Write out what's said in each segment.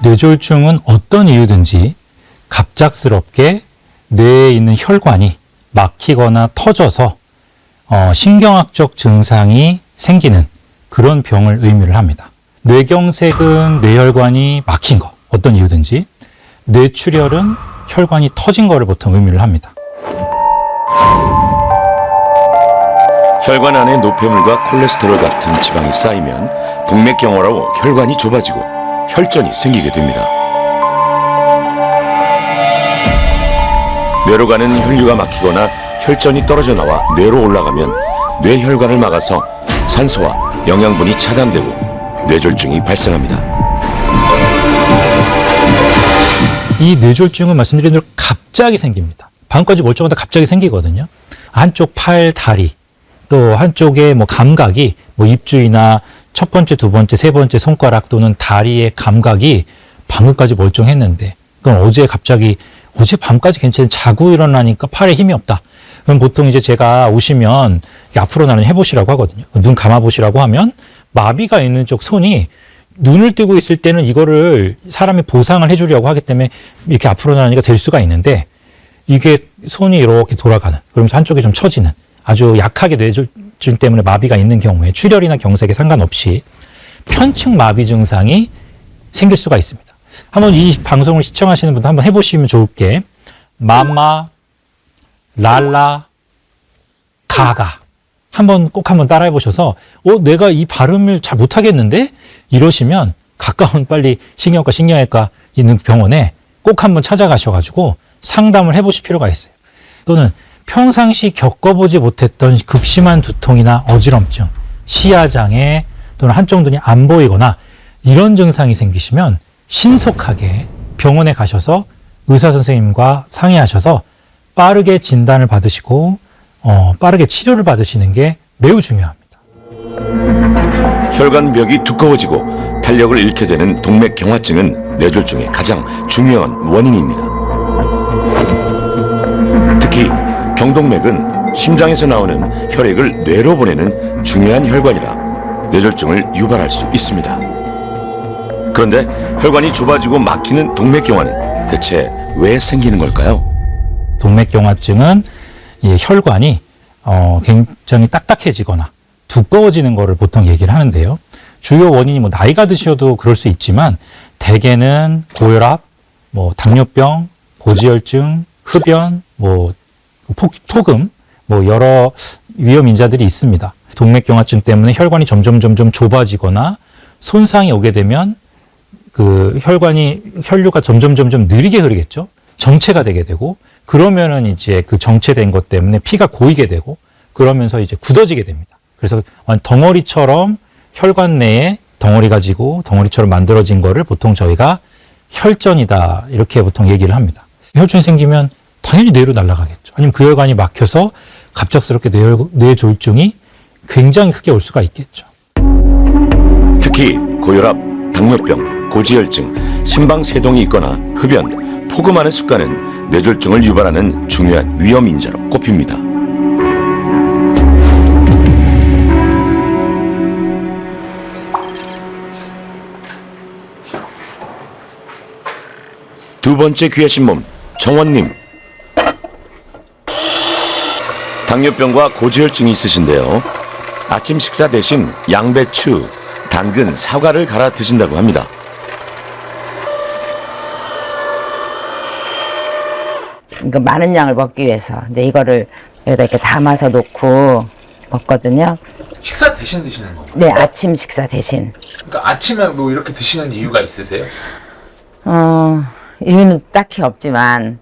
뇌졸중은 어떤 이유든지 갑작스럽게 뇌에 있는 혈관이 막히거나 터져서 신경학적 증상이 생기는 그런 병을 의미를 합니다. 뇌경색은 뇌혈관이 막힌 거, 어떤 이유든지, 뇌출혈은 혈관이 터진 거를 보통 의미를 합니다. 혈관 안에 노폐물과 콜레스테롤 같은 지방이 쌓이면 동맥경화로 혈관이 좁아지고 혈전이 생기게 됩니다. 뇌로 가는 혈류가 막히거나 혈전이 떨어져 나와 뇌로 올라가면 뇌혈관을 막아서 산소와 영양분이 차단되고 뇌졸중이 발생합니다. 이 뇌졸중은 말씀드린 대로 갑자기 생깁니다. 방금까지 멀쩡하다 갑자기 생기거든요. 한쪽 팔, 다리, 또 한쪽의 감각이 입주위나 첫 번째, 두 번째, 세 번째 손가락 또는 다리의 감각이 방금까지 멀쩡했는데, 그럼 어제 밤까지 괜찮은데 자고 일어나니까 팔에 힘이 없다. 그럼 보통 이제 제가 오시면 앞으로 나는 해보시라고 하거든요. 눈 감아보시라고 하면 마비가 있는 쪽 손이 눈을 뜨고 있을 때는 이거를 사람이 보상을 해주려고 하기 때문에 이렇게 앞으로 나니까 될 수가 있는데, 이게 손이 이렇게 돌아가는, 그러면서 한쪽이 좀 처지는, 아주 약하게 뇌졸중 때문에 마비가 있는 경우에 출혈이나 경색에 상관없이 편측 마비 증상이 생길 수가 있습니다. 한번 이 방송을 시청하시는 분도 한번 해보시면 좋을 게, 마마, 랄라, 가가. 꼭 한번 따라해 보셔서, 내가 이 발음을 잘 못하겠는데? 이러시면 가까운 빨리 신경외과 있는 병원에 꼭 한번 찾아가셔가지고 상담을 해보실 필요가 있어요. 또는 평상시 겪어보지 못했던 극심한 두통이나 어지럼증, 시야장애, 또는 한쪽 눈이 안 보이거나 이런 증상이 생기시면 신속하게 병원에 가셔서 의사 선생님과 상의하셔서 빠르게 진단을 받으시고 빠르게 치료를 받으시는 게 매우 중요합니다. 혈관벽이 두꺼워지고 탄력을 잃게 되는 동맥경화증은 뇌졸중의 가장 중요한 원인입니다. 특히 경동맥은 심장에서 나오는 혈액을 뇌로 보내는 중요한 혈관이라 뇌졸중을 유발할 수 있습니다. 그런데 혈관이 좁아지고 막히는 동맥경화는 대체 왜 생기는 걸까요? 동맥경화증은 혈관이 굉장히 딱딱해지거나 두꺼워지는 것을 보통 얘기를 하는데요. 주요 원인이 나이가 드셔도 그럴 수 있지만 대개는 고혈압, 당뇨병, 고지혈증, 흡연, 토금, 여러 위험 인자들이 있습니다. 동맥경화증 때문에 혈관이 점점 좁아지거나 손상이 오게 되면 그 혈류가 점점 느리게 흐르겠죠. 정체가 되게 되고, 그러면은 이제 그 정체된 것 때문에 피가 고이게 되고, 그러면서 이제 굳어지게 됩니다. 그래서 덩어리처럼 혈관 내에 덩어리 가지고 덩어리처럼 만들어진 거를 보통 저희가 혈전이다, 이렇게 보통 얘기를 합니다. 혈전이 생기면 당연히 뇌로 날아가겠죠. 아니면 그 혈관이 막혀서 갑작스럽게 뇌졸중이 굉장히 크게 올 수가 있겠죠. 특히 고혈압, 당뇨병, 고지혈증, 심방세동이 있거나 흡연, 포금하는 습관은 뇌졸중을 유발하는 중요한 위험 인자로 꼽힙니다. 두 번째 귀하신 몸, 정원님. 당뇨병과 고지혈증이 있으신데요. 아침 식사 대신 양배추, 당근, 사과를 갈아 드신다고 합니다. 그러니까 많은 양을 먹기 위해서 이제 이거를 여기다 이렇게 담아서 놓고 먹거든요. 식사 대신 드시는 건가요? 네, 아침 식사 대신. 그러니까 아침에 이렇게 드시는 이유가 있으세요? 이유는 딱히 없지만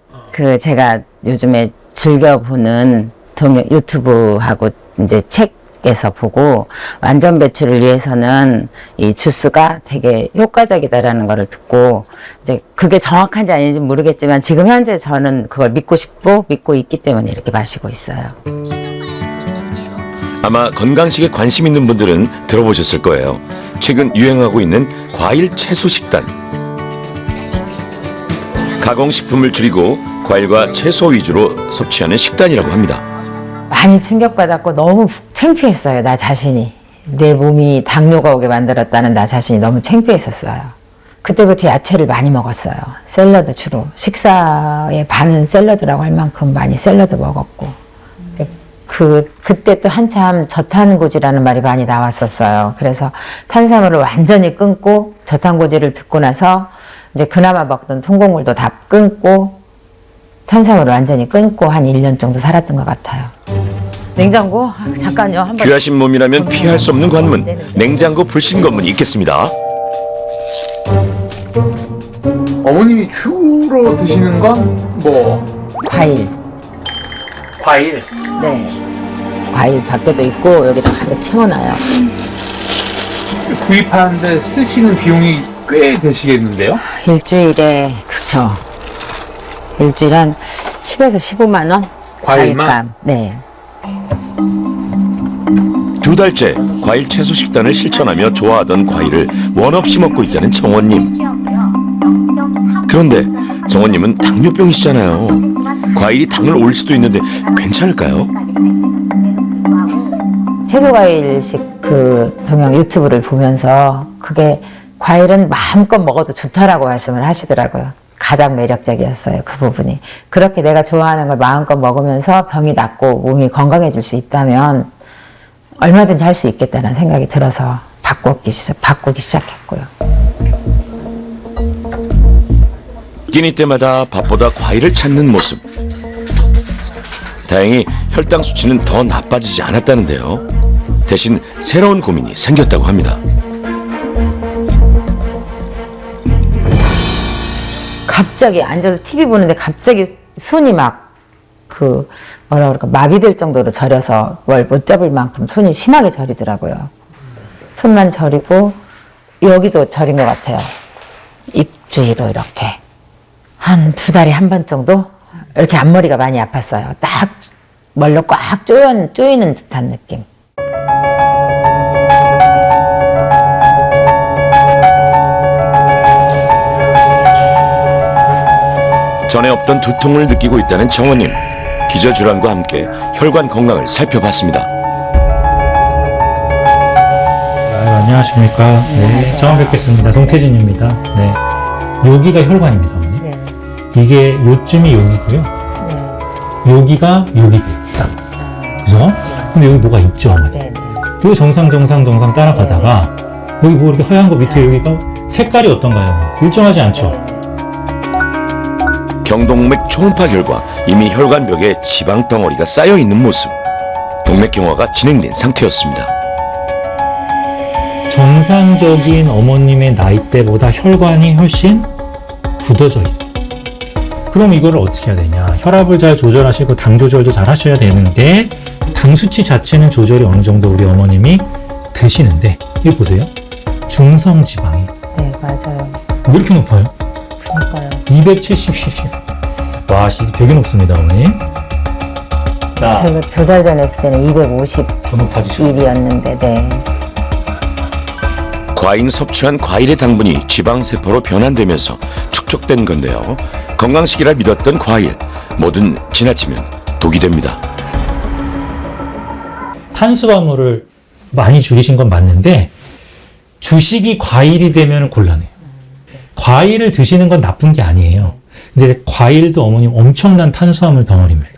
제가 요즘에 즐겨보는 유튜브하고 이제 책에서 보고 완전 배출을 위해서는 이 주스가 되게 효과적이다라는 거를 듣고, 이제 그게 정확한지 아닌지 모르겠지만 지금 현재 저는 그걸 믿고 있기 때문에 이렇게 마시고 있어요. 아마 건강식에 관심 있는 분들은 들어보셨을 거예요. 최근 유행하고 있는 과일 채소 식단. 가공식품을 줄이고 과일과 채소 위주로 섭취하는 식단이라고 합니다. 많이 충격받았고 너무 창피했어요, 나 자신이. 내 몸이 당뇨가 오게 만들었다는 나 자신이 너무 창피했었어요. 그때부터 야채를 많이 먹었어요. 샐러드 주로. 식사의 반은 샐러드라고 할 만큼 많이 샐러드 먹었고. 그때 또 한참 저탄고지라는 말이 많이 나왔었어요. 그래서 탄수화물을 완전히 끊고 저탄고지를 듣고 나서 이제 그나마 먹던 통곡물도 다 끊고 탄수화물을 완전히 끊고 한 1년 정도 살았던 것 같아요. 냉장고? 아, 잠깐요. 한번 귀하신 몸이라면 피할 수 없는 관문, 냉장고 불신 검문이 있겠습니다. 어머님이 주로 드시는 건 뭐? 과일. 과일. 네. 과일 밖에도 있고 여기다 가득 채워놔요. 구입하는데 쓰시는 비용이 꽤 되시겠는데요? 일주일에 그쵸. 일주일에 한 10에서 15만 원? 과일만? 과일값. 네. 2달째 과일 채소 식단을 실천하며 좋아하던 과일을 원 없이 먹고 있다는 정원님. 그런데 정원님은 당뇨병이시잖아요. 과일이 당을 올릴 수도 있는데 괜찮을까요? 채소과일식 그 동영 유튜브를 보면서 그게 과일은 마음껏 먹어도 좋다라고 말씀을 하시더라고요. 가장 매력적이었어요. 그 부분이. 그렇게 내가 좋아하는 걸 마음껏 먹으면서 병이 낫고 몸이 건강해질 수 있다면 얼마든지 할 수 있겠다는 생각이 들어서 바꾸기 시작했고요. 끼니 때마다 밥보다 과일을 찾는 모습. 다행히 혈당 수치는 더 나빠지지 않았다는데요. 대신 새로운 고민이 생겼다고 합니다. 갑자기 앉아서 TV 보는데 갑자기 손이 막 뭐라 그럴까 마비될 정도로 저려서 뭘 못 잡을 만큼 손이 심하게 저리더라고요. 손만 저리고 여기도 저린 것 같아요. 입주위로 이렇게 한 2달에 한 번 정도 이렇게 앞머리가 많이 아팠어요. 딱 멀로 꽉 조이는 듯한 느낌. 전에 없던 두통을 느끼고 있다는 정원님. 기저질환과 함께 혈관 건강을 살펴봤습니다. 안녕하십니까. 네, 처음 뵙겠습니다. 송태진입니다. 네. 여기가 혈관입니다, 어머니. 네. 이게 요쯤이 여기고요. 네. 여기가 여기고 딱. 그죠? 근데 여기 뭐가 있죠, 어머니. 네. 여기 정상 따라가다가 여기 뭐 이렇게 허연 거 밑에 여기가 색깔이 어떤가요? 일정하지 않죠? 경동맥 초음파 결과 이미 혈관벽에 지방 덩어리가 쌓여 있는 모습. 동맥경화가 진행된 상태였습니다. 정상적인 어머님의 나이대보다 혈관이 훨씬 굳어져 있어요. 그럼 이거를 어떻게 해야 되냐? 혈압을 잘 조절하시고 당 조절도 잘 하셔야 되는데 당 수치 자체는 조절이 어느 정도 우리 어머님이 드시는데 이거 보세요. 중성 지방이 네, 맞아요. 왜 이렇게 높아요? 그러니까요. 270. 와, 되게 높습니다, 어머니. 자, 제가 2달 전에 했을 때는 250 더 높아지죠. 일이었는데, 네. 과잉 섭취한 과일의 당분이 지방세포로 변환되면서 축적된 건데요. 건강식이라 믿었던 과일, 뭐든 지나치면 독이 됩니다. 탄수화물을 많이 줄이신 건 맞는데 주식이 과일이 되면 곤란해요. 과일을 드시는 건 나쁜 게 아니에요. 근데 과일도 어머님 엄청난 탄수화물 덩어리입니다.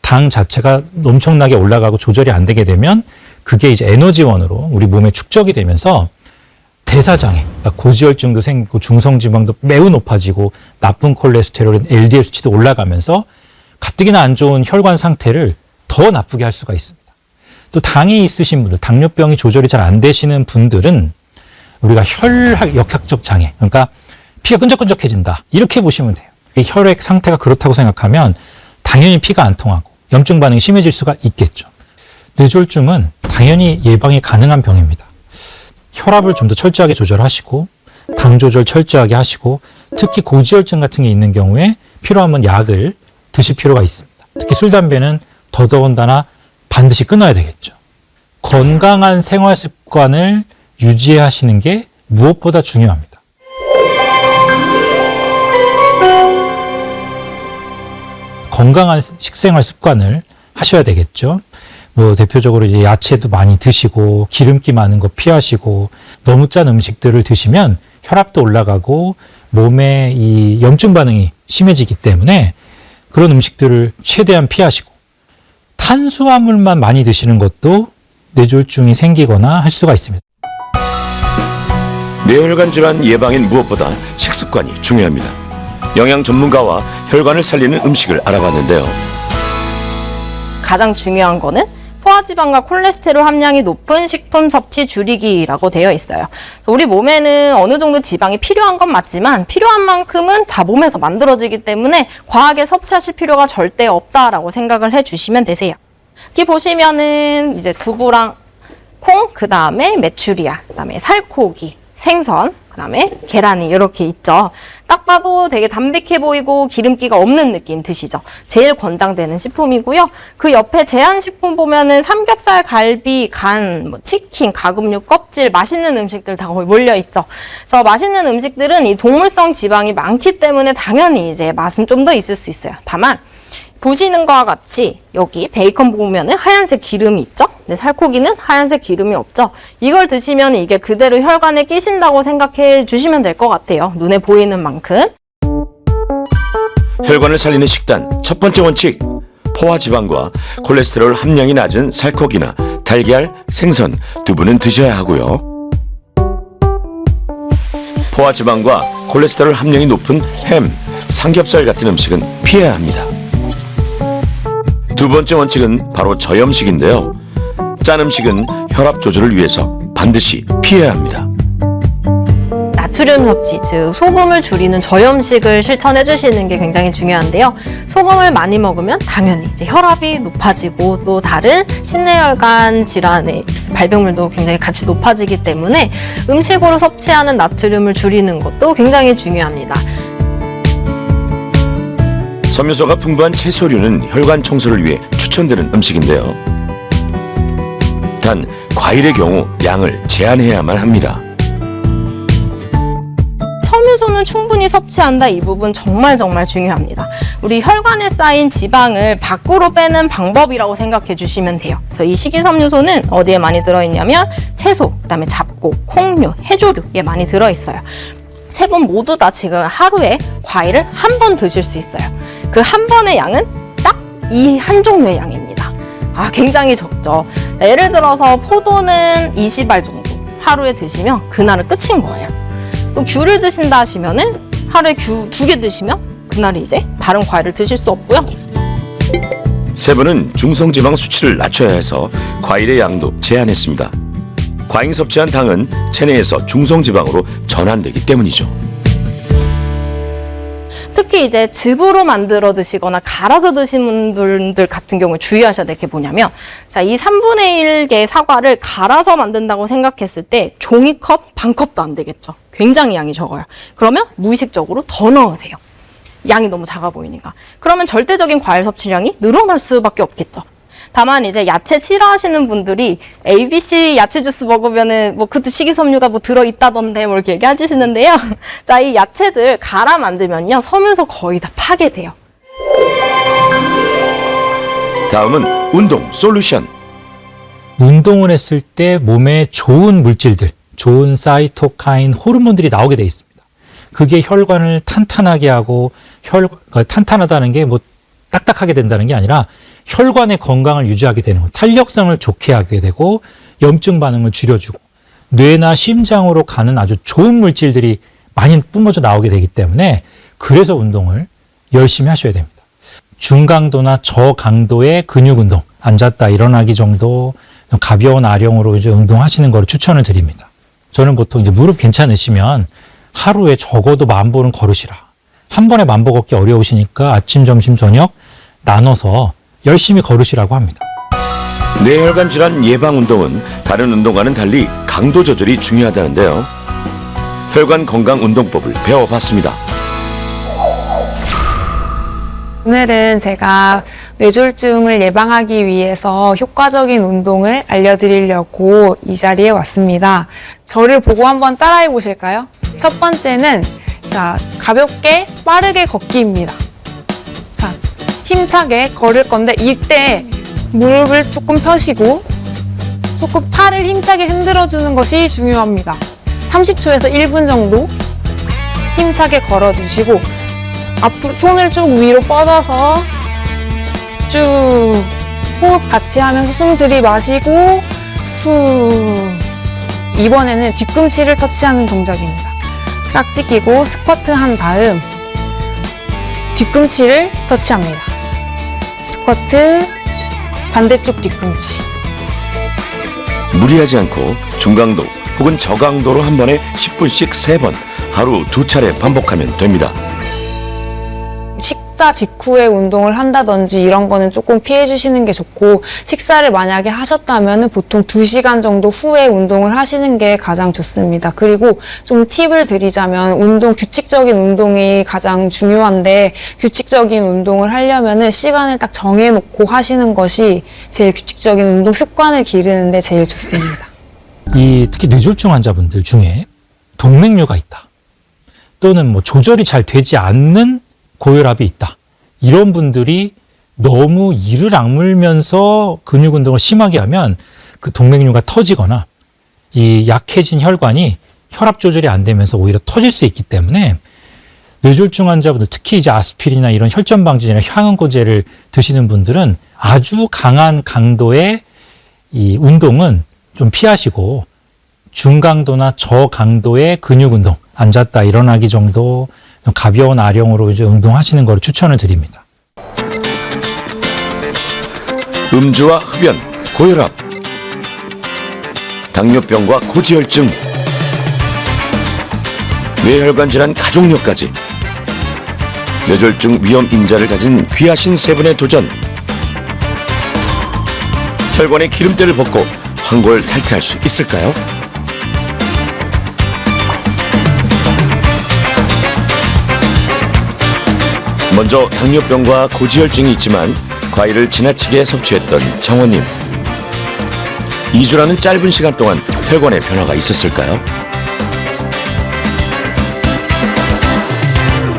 당 자체가 엄청나게 올라가고 조절이 안 되게 되면 그게 이제 에너지원으로 우리 몸에 축적이 되면서 대사장애, 그러니까 고지혈증도 생기고 중성지방도 매우 높아지고 나쁜 콜레스테롤인 LDL 수치도 올라가면서 가뜩이나 안 좋은 혈관 상태를 더 나쁘게 할 수가 있습니다. 또 당이 있으신 분들, 당뇨병이 조절이 잘 안 되시는 분들은 우리가 역학적 장애, 그러니까 피가 끈적끈적해진다. 이렇게 보시면 돼요. 이 혈액 상태가 그렇다고 생각하면 당연히 피가 안 통하고 염증 반응이 심해질 수가 있겠죠. 뇌졸중은 당연히 예방이 가능한 병입니다. 혈압을 좀 더 철저하게 조절하시고 당 조절 철저하게 하시고 특히 고지혈증 같은 게 있는 경우에 필요하면 약을 드실 필요가 있습니다. 특히 술, 담배는 더더군다나 반드시 끊어야 되겠죠. 건강한 생활 습관을 유지하시는 게 무엇보다 중요합니다. 건강한 식생활 습관을 하셔야 되겠죠. 뭐 대표적으로 이제 야채도 많이 드시고 기름기 많은 거 피하시고 너무 짠 음식들을 드시면 혈압도 올라가고 몸에 이 염증 반응이 심해지기 때문에 그런 음식들을 최대한 피하시고 탄수화물만 많이 드시는 것도 뇌졸중이 생기거나 할 수가 있습니다. 뇌혈관 질환 예방엔 무엇보다 식습관이 중요합니다. 영양 전문가와 혈관을 살리는 음식을 알아봤는데요. 가장 중요한 거는 포화지방과 콜레스테롤 함량이 높은 식품 섭취 줄이기라고 되어 있어요. 그래서 우리 몸에는 어느 정도 지방이 필요한 건 맞지만 필요한 만큼은 다 몸에서 만들어지기 때문에 과하게 섭취하실 필요가 절대 없다라고 생각을 해주시면 되세요. 여기 보시면은 이제 두부랑 콩, 그 다음에 메추리알, 그 다음에 살코기, 생선, 그 다음에 계란이 이렇게 있죠. 딱 봐도 되게 담백해 보이고 기름기가 없는 느낌 드시죠. 제일 권장되는 식품이고요. 그 옆에 제한식품 보면은 삼겹살, 갈비, 간, 뭐 치킨, 가금류, 껍질, 맛있는 음식들 다 거의 몰려있죠. 그래서 맛있는 음식들은 이 동물성 지방이 많기 때문에 당연히 이제 맛은 좀 더 있을 수 있어요. 다만 보시는 거와 같이 여기 베이컨 보면은 하얀색 기름이 있죠? 근데 살코기는 하얀색 기름이 없죠? 이걸 드시면 이게 그대로 혈관에 끼신다고 생각해 주시면 될 것 같아요. 눈에 보이는 만큼. 혈관을 살리는 식단 첫 번째 원칙, 포화지방과 콜레스테롤 함량이 낮은 살코기나 달걀, 생선, 두부는 드셔야 하고요. 포화지방과 콜레스테롤 함량이 높은 햄, 삼겹살 같은 음식은 피해야 합니다. 두 번째 원칙은 바로 저염식인데요. 짠 음식은 혈압 조절을 위해서 반드시 피해야 합니다. 나트륨 섭취, 즉 소금을 줄이는 저염식을 실천해 주시는 게 굉장히 중요한데요. 소금을 많이 먹으면 당연히 이제 혈압이 높아지고 또 다른 심내혈관 질환의 발병률도 굉장히 같이 높아지기 때문에 음식으로 섭취하는 나트륨을 줄이는 것도 굉장히 중요합니다. 섬유소가 풍부한 채소류는 혈관 청소를 위해 추천되는 음식인데요. 단 과일의 경우 양을 제한해야만 합니다. 섬유소는 충분히 섭취한다. 이 부분 정말 중요합니다. 우리 혈관에 쌓인 지방을 밖으로 빼는 방법이라고 생각해 주시면 돼요. 그래서 이 식이섬유소는 어디에 많이 들어있냐면 채소, 그다음에 잡곡, 콩류, 해조류에 많이 들어있어요. 세 분 모두 다 지금 하루에 과일을 한 번 드실 수 있어요. 그 한 번의 양은 딱 이 한 종류의 양입니다. 굉장히 적죠. 예를 들어서 포도는 20알 정도 하루에 드시면 그날은 끝인 거예요. 또 귤을 드신다 하시면은 하루에 귤 2개 드시면 그날은 이제 다른 과일을 드실 수 없고요. 세 분은 중성지방 수치를 낮춰야 해서 과일의 양도 제한했습니다. 과잉 섭취한 당은 체내에서 중성지방으로 전환되기 때문이죠. 특히 이제 즙으로 만들어 드시거나 갈아서 드시는 분들 같은 경우에 주의하셔야 될 게 뭐냐면, 자, 이 3분의 1개의 사과를 갈아서 만든다고 생각했을 때 종이컵 반 컵도 안 되겠죠. 굉장히 양이 적어요. 그러면 무의식적으로 더 넣으세요. 양이 너무 작아 보이니까. 그러면 절대적인 과일 섭취량이 늘어날 수밖에 없겠죠. 다만 이제 야채 싫어하시는 분들이 ABC 야채 주스 먹으면은 뭐 그것도 식이섬유가 뭐 들어있다던데 뭐 이렇게 얘기해 주시는데요. 자, 이 야채들 갈아 만들면요 섬유소 거의 다 파괴돼요. 다음은 운동 솔루션. 운동을 했을 때 몸에 좋은 물질들, 좋은 사이토카인 호르몬들이 나오게 돼 있습니다. 그게 혈관을 탄탄하게 하고 탄탄하다는 게 뭐 딱딱하게 된다는 게 아니라 혈관의 건강을 유지하게 되는 거예요. 탄력성을 좋게 하게 되고 염증 반응을 줄여주고 뇌나 심장으로 가는 아주 좋은 물질들이 많이 뿜어져 나오게 되기 때문에 그래서 운동을 열심히 하셔야 됩니다. 중강도나 저강도의 근육 운동, 앉았다 일어나기 정도 가벼운 아령으로 이제 운동하시는 걸 추천을 드립니다. 저는 보통 이제 무릎 괜찮으시면 하루에 적어도 10,000보는 걸으시라. 한 번에 10,000보 걷기 어려우시니까 아침, 점심, 저녁 나눠서 열심히 걸으시라고 합니다. 뇌혈관 질환 예방 운동은 다른 운동과는 달리 강도 조절이 중요하다는데요. 혈관 건강 운동법을 배워봤습니다. 오늘은 제가 뇌졸중을 예방하기 위해서 효과적인 운동을 알려드리려고 이 자리에 왔습니다. 저를 보고 한번 따라해 보실까요? 첫 번째는 가볍게 빠르게 걷기입니다. 자, 힘차게 걸을 건데 이때 무릎을 조금 펴시고 조금 팔을 힘차게 흔들어 주는 것이 중요합니다. 30초에서 1분 정도 힘차게 걸어주시고 앞으로 손을 쭉 위로 뻗어서 쭉 호흡 같이 하면서 숨 들이마시고 후. 이번에는 뒤꿈치를 터치하는 동작입니다. 깍지 끼고 스쿼트 한 다음 뒤꿈치를 터치합니다. 스쿼트, 반대쪽 뒤꿈치. 무리하지 않고 중강도 혹은 저강도로 한 번에 10분씩 3번, 하루 2차례 반복하면 됩니다. 식사 직후에 운동을 한다든지 이런 거는 조금 피해 주시는 게 좋고, 식사를 만약에 하셨다면 보통 2시간 정도 후에 운동을 하시는 게 가장 좋습니다. 그리고 좀 팁을 드리자면 규칙적인 운동이 가장 중요한데, 규칙적인 운동을 하려면 시간을 딱 정해놓고 하시는 것이 제일 규칙적인 운동 습관을 기르는데 제일 좋습니다. 특히 뇌졸중 환자분들 중에 동맥류가 있다, 또는 뭐 조절이 잘 되지 않는 고혈압이 있다, 이런 분들이 너무 이를 악물면서 근육 운동을 심하게 하면 그 동맥류가 터지거나 이 약해진 혈관이 혈압 조절이 안 되면서 오히려 터질 수 있기 때문에 뇌졸중 환자분들, 특히 이제 아스피린이나 이런 혈전 방지제나 향응고제를 드시는 분들은 아주 강한 강도의 이 운동은 좀 피하시고, 중강도나 저강도의 근육 운동, 앉았다 일어나기 정도 가벼운 아령으로 이제 운동하시는 걸 추천을 드립니다. 음주와 흡연, 고혈압, 당뇨병과 고지혈증, 뇌혈관 질환 가족력까지 뇌졸중 위험 인자를 가진 귀하신 세 분의 도전. 혈관의 기름때를 벗고 황골 탈퇴할 수 있을까요? 먼저 당뇨병과 고지혈증이 있지만 과일을 지나치게 섭취했던 정원님. 2주라는 짧은 시간 동안 혈관에 변화가 있었을까요?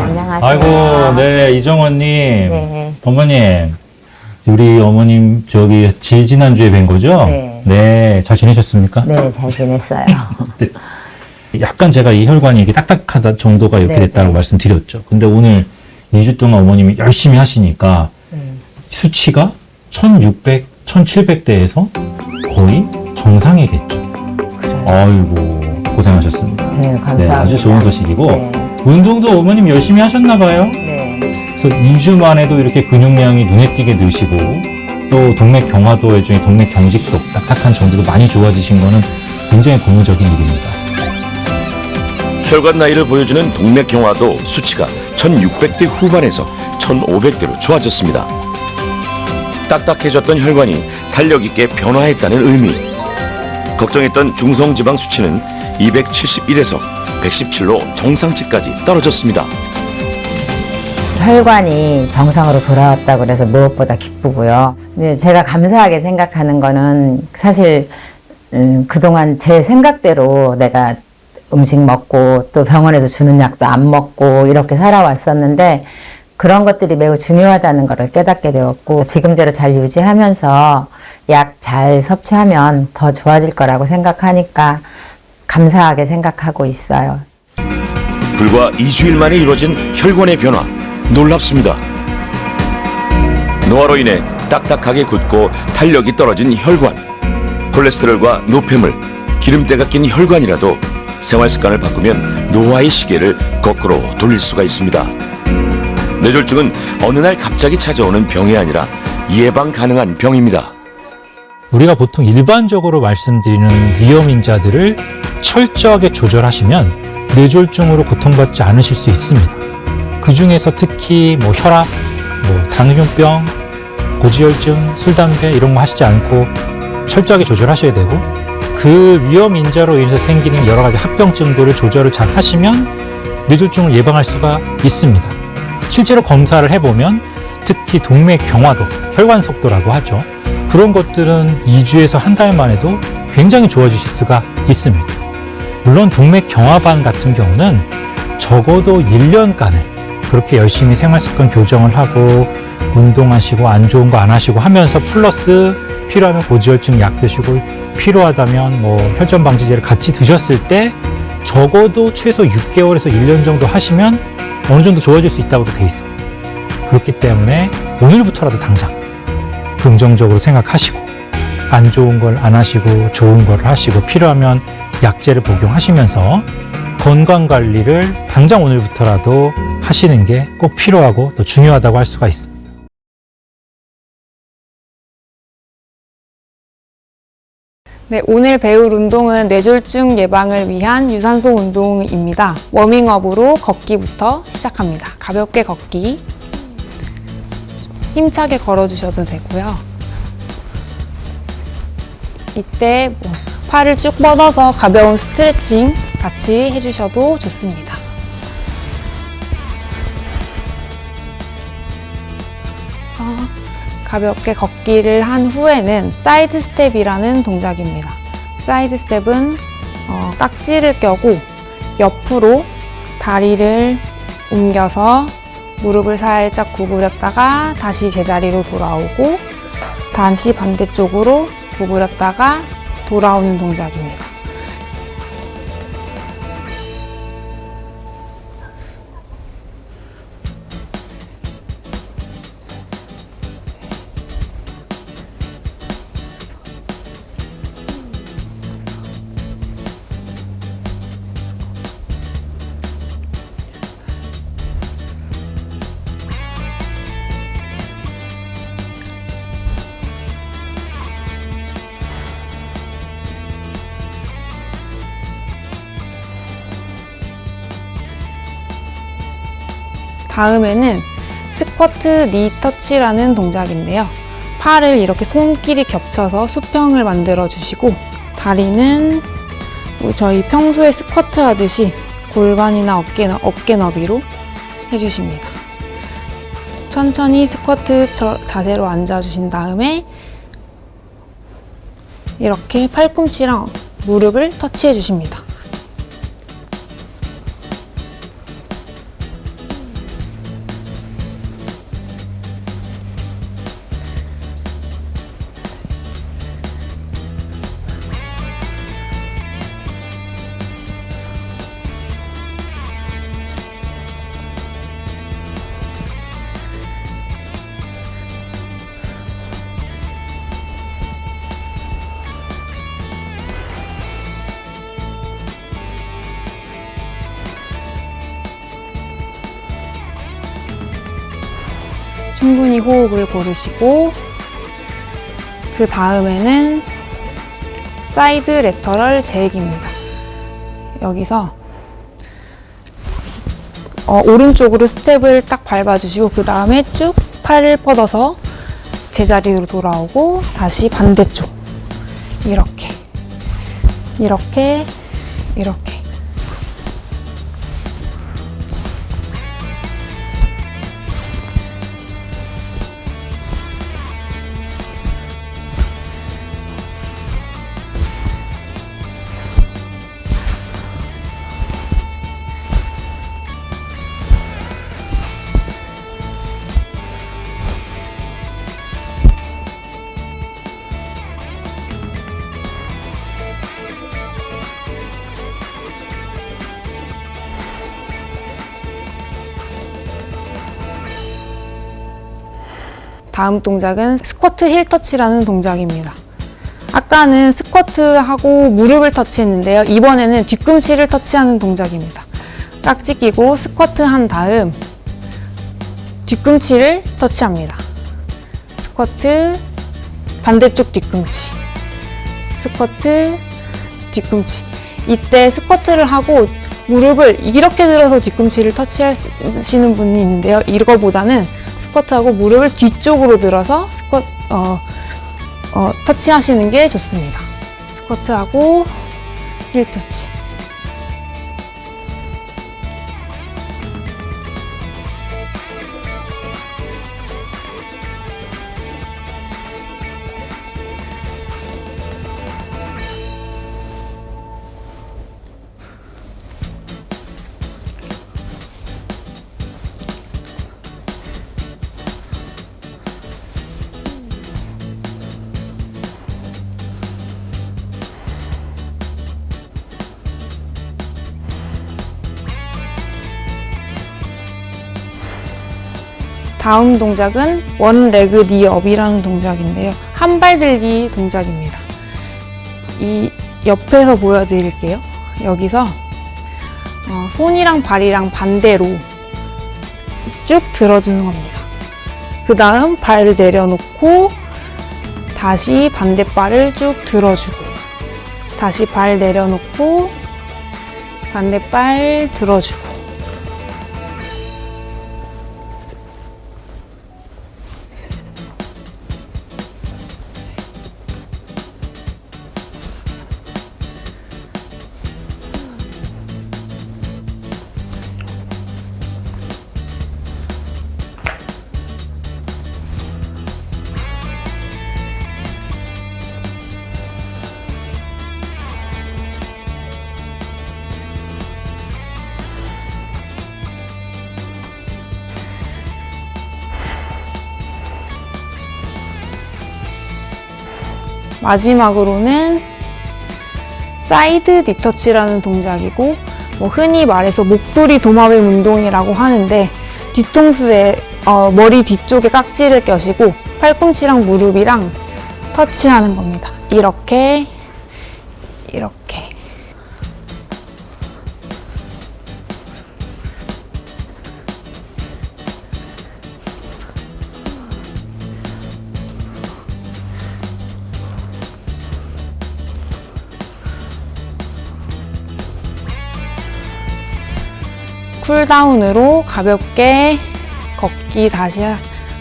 안녕하세요. 아이고, 네, 이정원님. 네. 어머님, 우리 어머님 저기 지난주에 뵌 거죠? 네. 네, 잘 지내셨습니까? 네, 잘 지냈어요. 네. 약간 제가 이 혈관이 이게 딱딱하다 정도가 이렇게 네, 됐다고 네. 말씀드렸죠. 근데 오늘 2주 동안 어머님이 열심히 하시니까 수치가 1600, 1700대에서 거의 정상이 됐죠. 아이고, 고생하셨습니다. 네, 감사합니다. 네, 아주 좋은 소식이고, 네. 운동도 어머님 열심히 하셨나 봐요. 네. 그래서 2주 만에도 이렇게 근육량이 눈에 띄게 늘시고, 또 동맥 경화도 일종의 동맥 경직도, 딱딱한 정도도 많이 좋아지신 거는 굉장히 고무적인 일입니다. 혈관 나이를 보여주는 동맥 경화도 수치가 1600대 후반에서 1500대로 좋아졌습니다. 딱딱해졌던 혈관이 탄력 있게 변화했다는 의미. 걱정했던 중성지방 수치는 271에서 117로 정상치까지 떨어졌습니다. 혈관이 정상으로 돌아왔다고 그래서 무엇보다 기쁘고요. 근데 제가 감사하게 생각하는 거는 사실 그동안 제 생각대로 내가 음식 먹고 또 병원에서 주는 약도 안 먹고 이렇게 살아왔었는데, 그런 것들이 매우 중요하다는 것을 깨닫게 되었고, 지금대로 잘 유지하면서 약 잘 섭취하면 더 좋아질 거라고 생각하니까 감사하게 생각하고 있어요. 불과 2주일 만에 이루어진 혈관의 변화, 놀랍습니다. 노화로 인해 딱딱하게 굳고 탄력이 떨어진 혈관, 콜레스테롤과 노폐물, 기름때가 낀 혈관이라도 생활 습관을 바꾸면 노화의 시계를 거꾸로 돌릴 수가 있습니다. 뇌졸중은 어느 날 갑자기 찾아오는 병이 아니라 예방 가능한 병입니다. 우리가 보통 일반적으로 말씀드리는 위험인자들을 철저하게 조절하시면 뇌졸중으로 고통받지 않으실 수 있습니다. 그 중에서 특히 뭐 혈압, 뭐 당뇨병, 고지혈증, 술, 담배 이런 거 하시지 않고 철저하게 조절하셔야 되고, 그 위험인자로 인해서 생기는 여러 가지 합병증들을 조절을 잘 하시면 뇌졸중을 예방할 수가 있습니다. 실제로 검사를 해보면 특히 동맥 경화도, 혈관 속도라고 하죠. 그런 것들은 2주에서 한 달 만에도 굉장히 좋아지실 수가 있습니다. 물론 동맥 경화반 같은 경우는 적어도 1년간을 그렇게 열심히 생활습관 교정을 하고 운동하시고 안 좋은 거 안 하시고 하면서 플러스 필요하면 고지혈증 약 드시고 필요하다면 뭐 혈전 방지제를 같이 드셨을 때 적어도 최소 6개월에서 1년 정도 하시면 어느 정도 좋아질 수 있다고도 돼 있습니다. 그렇기 때문에 오늘부터라도 당장 긍정적으로 생각하시고 안 좋은 걸 안 하시고 좋은 걸 하시고 필요하면 약제를 복용하시면서 건강관리를 당장 오늘부터라도 하시는 게 꼭 필요하고 또 중요하다고 할 수가 있습니다. 네, 오늘 배울 운동은 뇌졸중 예방을 위한 유산소 운동입니다. 워밍업으로 걷기부터 시작합니다. 가볍게 걷기. 힘차게 걸어주셔도 되고요. 이때 팔을 쭉 뻗어서 가벼운 스트레칭 같이 해주셔도 좋습니다. 가볍게 걷기를 한 후에는 사이드 스텝이라는 동작입니다. 사이드 스텝은 깍지를 껴고 옆으로 다리를 옮겨서 무릎을 살짝 구부렸다가 다시 제자리로 돌아오고 다시 반대쪽으로 구부렸다가 돌아오는 동작입니다. 다음에는 스쿼트 니 터치라는 동작인데요. 팔을 이렇게 손길이 겹쳐서 수평을 만들어 주시고 다리는 저희 평소에 스쿼트 하듯이 골반이나 어깨 너비로 해주십니다. 천천히 스쿼트 자세로 앉아주신 다음에 이렇게 팔꿈치랑 무릎을 터치해 주십니다. 충분히 호흡을 고르시고 그 다음에는 사이드 레터럴 제액입니다. 여기서 오른쪽으로 스텝을 딱 밟아주시고 그 다음에 쭉 팔을 뻗어서 제자리로 돌아오고 다시 반대쪽 이렇게 이렇게 이렇게 다음 동작은 스쿼트 힐 터치라는 동작입니다. 아까는 스쿼트하고 무릎을 터치했는데요. 이번에는 뒤꿈치를 터치하는 동작입니다. 깍지 끼고 스쿼트 한 다음 뒤꿈치를 터치합니다. 스쿼트, 반대쪽 뒤꿈치, 스쿼트, 뒤꿈치. 이때 스쿼트를 하고 무릎을 이렇게 들어서 뒤꿈치를 터치하시는 분이 있는데요. 이거보다는 스쿼트하고 무릎을 뒤쪽으로 들어서 터치하시는 게 좋습니다. 스쿼트하고 힐 터치. 다음 동작은 원 레그 니 업이라는 동작인데요. 한 발 들기 동작입니다. 이 옆에서 보여드릴게요. 여기서 손이랑 발이랑 반대로 쭉 들어주는 겁니다. 그 다음 발을 내려놓고 다시 반대발을 쭉 들어주고 다시 발 내려놓고 반대발 들어주고 마지막으로는 사이드 니터치라는 동작이고 흔히 말해서 목도리 도마뱀 운동이라고 하는데 뒤통수에 머리 뒤쪽에 깍지를 껴시고 팔꿈치랑 무릎이랑 터치하는 겁니다. 이렇게 쿨다운으로 가볍게 걷기 다시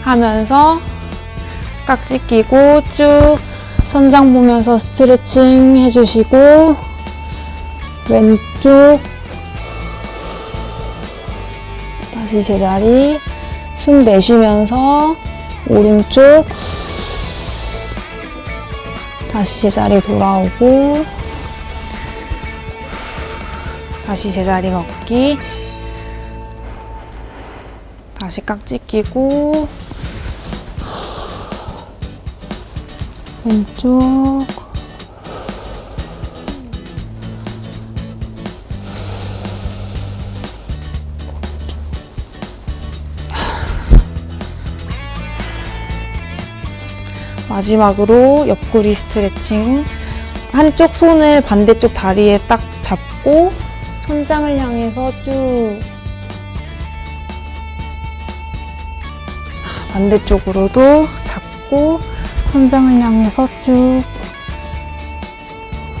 하면서 깍지 끼고 쭉 천장 보면서 스트레칭 해주시고 왼쪽 다시 제자리 숨 내쉬면서 오른쪽 다시 제자리 돌아오고 다시 제자리 걷기 다시 깍지 끼고 왼쪽 마지막으로 옆구리 스트레칭 한쪽 손을 반대쪽 다리에 딱 잡고 천장을 향해서 쭉 반대쪽으로도 잡고 천장을 향해서 쭉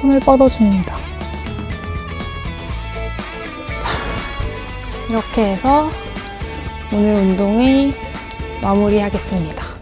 손을 뻗어줍니다. 이렇게 해서 오늘 운동을 마무리하겠습니다.